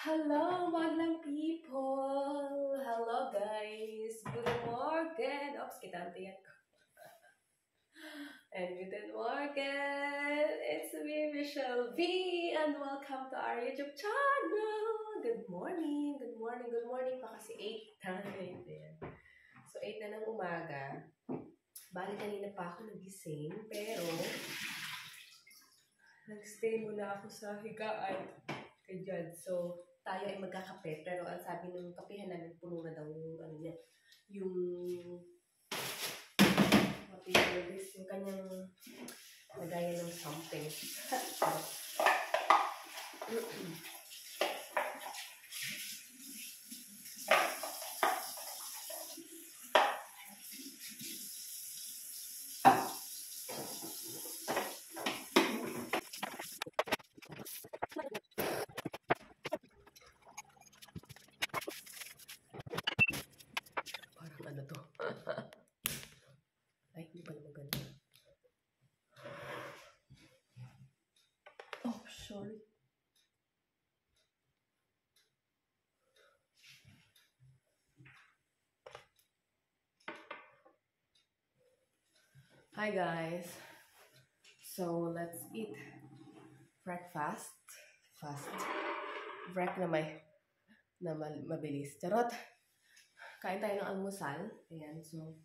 Hello, maglang people! Hello, guys! Good morning! Oops, kitantiyan ko. And good morning! It's me, Michelle V! And welcome to our YouTube channel! Good morning! Good morning! Good morning pa kasi 8 time din. So, 8 na ng umaga. Bali, kanina pa ako nagising, pero nagstay muna ako sa higaan kay Jad. So, tayo ay magkakape. Pero ang sabi ng kapehan namin, puno na daw yung, ano niya, yung, what is this? Yung kanyang nagaya ng something. Parang ano to? Ay, hindi pala maganda. Oh, sorry. Hi guys. So, let's eat breakfast. Fast. Break na mabilis. Charot. Kain tayo ng almusal. Ayan, so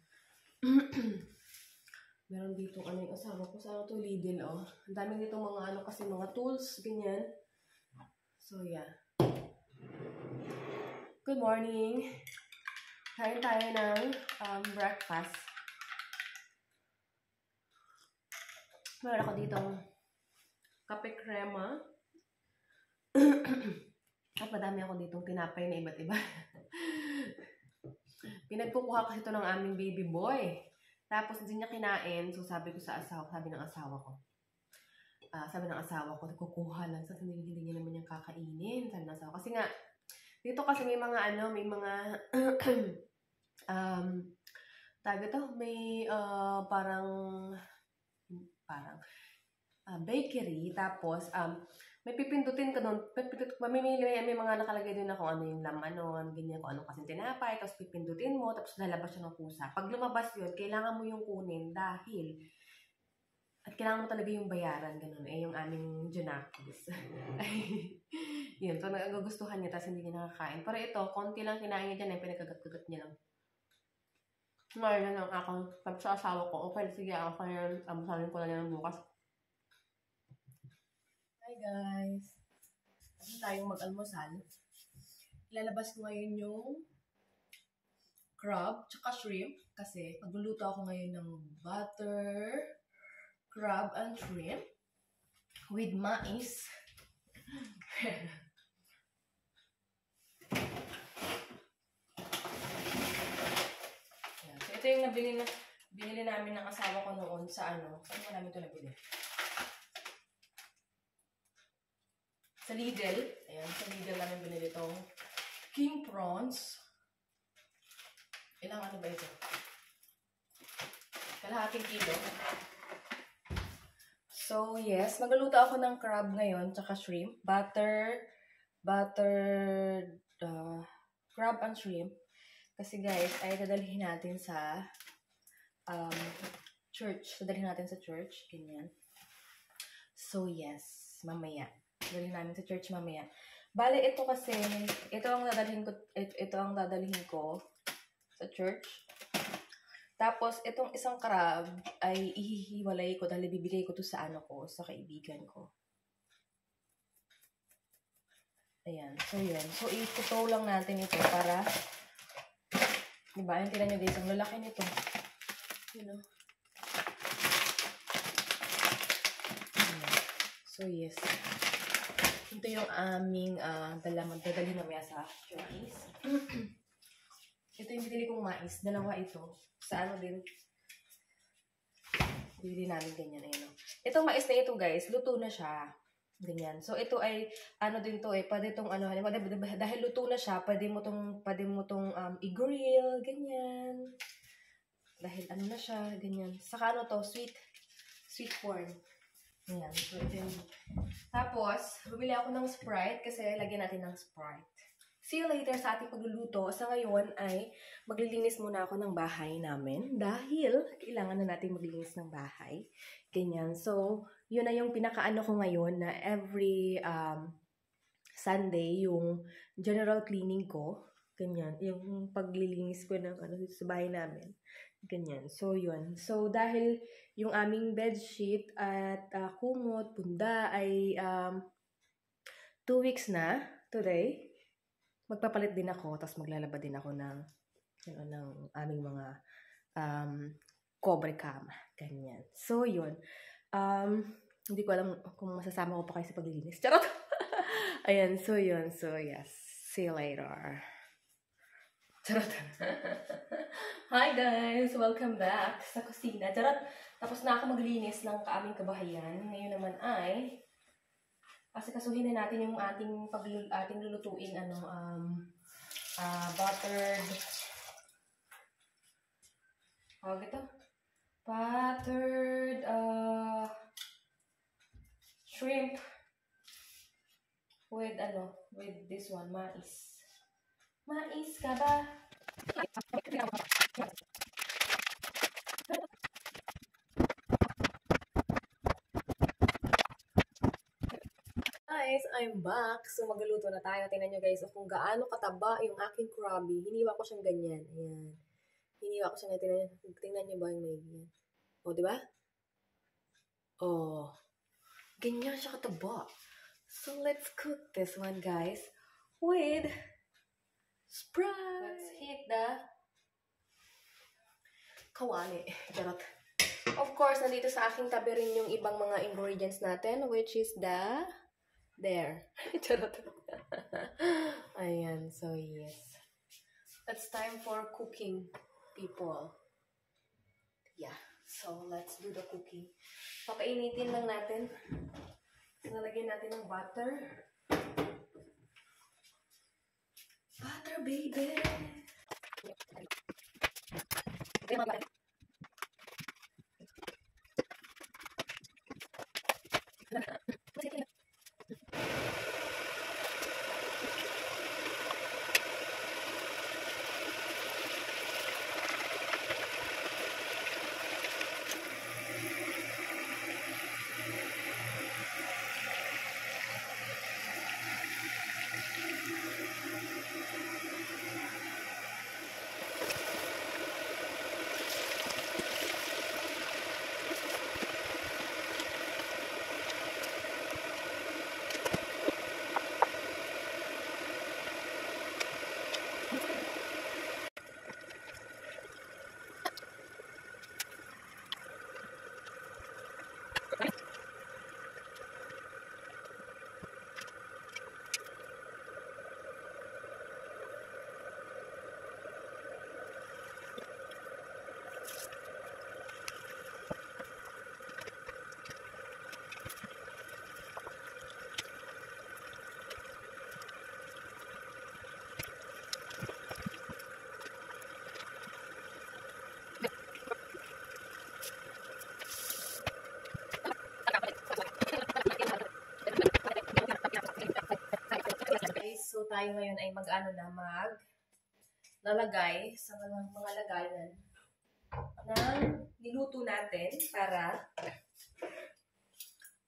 meron dito ano yung asawa ko. Saan to? Lidl, oh. Ang daming ditong mga ano kasi mga tools, ganyan. So, yeah. Good morning. Kain tayo ng breakfast. Meron ako ditong kape crema. At madami ako ditong tinapay na iba't iba. Pinagkukuha kasi ito ng aming baby boy. Tapos hindi niya kinain. So sabi ng asawa ko, nagkukuha lang. So hindi niya naman yung kakainin. Sabi ng asawa. Kasi nga, dito kasi may mga may parang bakery. Tapos, may pipindutin ka doon. Mamimili, may mga nakalagay doon na kung ano yung laman nun, ganyan, kung anong kasing tinapay, tapos pipindutin mo, tapos lalabas siya ng kusa. Pag lumabas yun, kailangan mo yung kunin dahil, at kailangan mo talaga yung bayaran, ganun. Yung aming Junakis. Yun, so nagagustuhan niya, tapos hindi niya nakakain. Pero ito, konti lang kinain niya dyan, pinagagat-gagat niya lang. Ngayon lang ako, sabi sa asawa ko, okay, sige, ako kaya, masalin ko na niya ng bukas. Hi guys! Ano tayong mag-almusal? Ilalabas ko ngayon yung crab tsaka shrimp kasi magluluto ako ngayon ng butter crab and shrimp with mais. Yan. So ito yung binili namin ng asawa ko noon sa ano. Saan mo namin ito nabili? Sa Lidl. Ayan, sa Lidl namin binili itong king prawns. Ilang ano ba ito? Kalahating kilo. So, yes. Magluluto ako ng crab ngayon, tsaka shrimp. Crab and shrimp. Kasi guys, ay dadalhin natin sa church. Dadalhin natin sa church. Ganyan. So, yes. Mamaya. Dadalhin namin sa church mamaya. Bale, ito kasi, ito ang dadalhin ko sa church. Tapos, itong isang crab ay ihihiwalay ko dahil bibigay ko to sa sa kaibigan ko. Ayan. So, yun. So, itutow lang natin ito para, diba? Yung tira nyo guys, ang lalaki nito. You know? So, yes. Ito yung aming dadalhin mamaya sa church. Ito yung binili kong mais. Dalawa ito. Sa ano din. Bili namin ganyan. Ayun. Itong mais na ito guys, luto na siya. Ganyan. So ito ay, ano din to pwede itong dahil luto na siya, pwede mo tong i-grill, ganyan. Dahil ano na siya, ganyan. Saka ano to, sweet corn. Ayan. So, ito yung... Tapos, bumili ako ng Sprite kasi lagyan natin ng Sprite. See you later sa ating pagluluto. Sa ngayon ay maglilinis muna ako ng bahay namin dahil kailangan na natin maglinis ng bahay. Ganyan. So, yun na yung pinakaano ko ngayon na every Sunday, yung general cleaning ko. Ganyan. Yung paglilinis ko ng sa bahay namin. Ganyan. So, yun. So, dahil yung aming bedsheet at kumot, punda ay 2 weeks na today, magpapalit din ako, tapos maglalaba din ako ng aming mga cobre cam. Ganyan. So, yun. Hindi ko alam kung masasama ko pa kayo sa paglilinis. Charot! Ayan, so yun. So, yes. See you later. Charot. Hi guys! Welcome back sa kusina. Charot! Tapos na ako maglinis ng kaaming kabahayan. Ngayon naman ay asikasuhin na natin yung ating lulutuin buttered buttered shrimp with this one, mais. Mais ka ba? Guys, I'm back. So, magluluto na tayo. Tingnan nyo guys kung gaano kataba yung aking Krabi. Hiniwa ko siyang ganyan. Ayan. Hiniwa ko siyang ganyan. Tingnan nyo ba yung may ganyan? O, diba? Oh. Ganyan siya kataba. So, let's cook this one, guys. With Sprite. Let's hit the kawali. Charot. Of course, nandito sa aking tabi rin yung ibang mga ingredients natin, which is there. Charot. Ayan, so yes. It's time for cooking, people. Yeah, so let's do the cooking. Pakainitin lang natin. Nalagyan natin ng butter. Butter, baby! So, tayo ngayon ay lalagay sa mga lagayan ng niluto natin para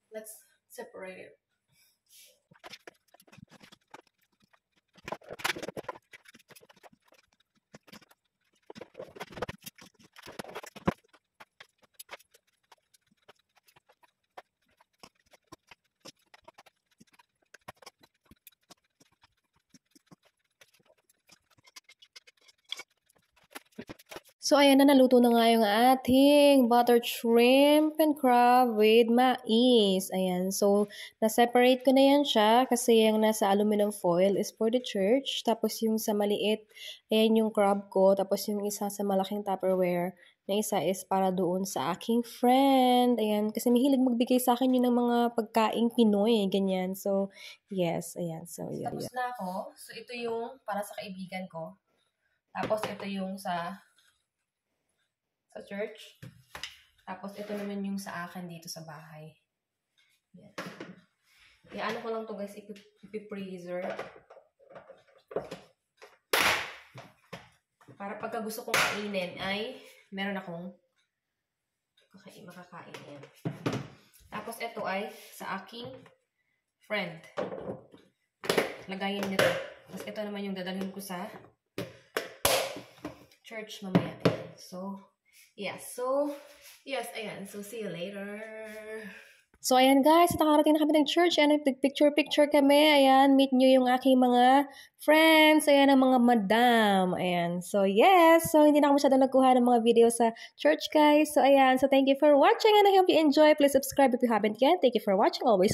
let's separate it. So, ayan na, naluto na nga yung ating buttered shrimp and crab with mais. Ayan. So, na-separate ko na yan siya kasi yung nasa aluminum foil is for the church. Tapos yung sa maliit, ayan yung crab ko. Tapos yung isa sa malaking Tupperware na isa is para doon sa aking friend. Ayan. Kasi mahilig magbigay sa akin yun ng mga pagkaing Pinoy. Ganyan. So, yes. Ayan. So, yun. Tapos na ako. So, ito yung para sa kaibigan ko. Tapos, ito yung sa church. Tapos, ito naman yung sa akin dito sa bahay. Yan. Ano ko lang to guys, ipi-freezer. Para pagka gusto kong kainin ay meron akong makakain. Yan. Tapos ito ay sa aking friend. Lagayin nyo to. Tapos ito naman yung dadalhin ko sa church mamaya. So, yes. Ayan. So, see you later. So, ayan guys, nakarating na kami ng church. Ayan, picture kami. Ayan, meet nyo yung aking mga friends. Ayan, ang mga madam. Ayan. So, yes. So, hindi na ako masyadong nagkuha ng mga video sa church, guys. So, ayan. So, thank you for watching and I hope you enjoy. Please subscribe if you haven't yet. Thank you for watching always.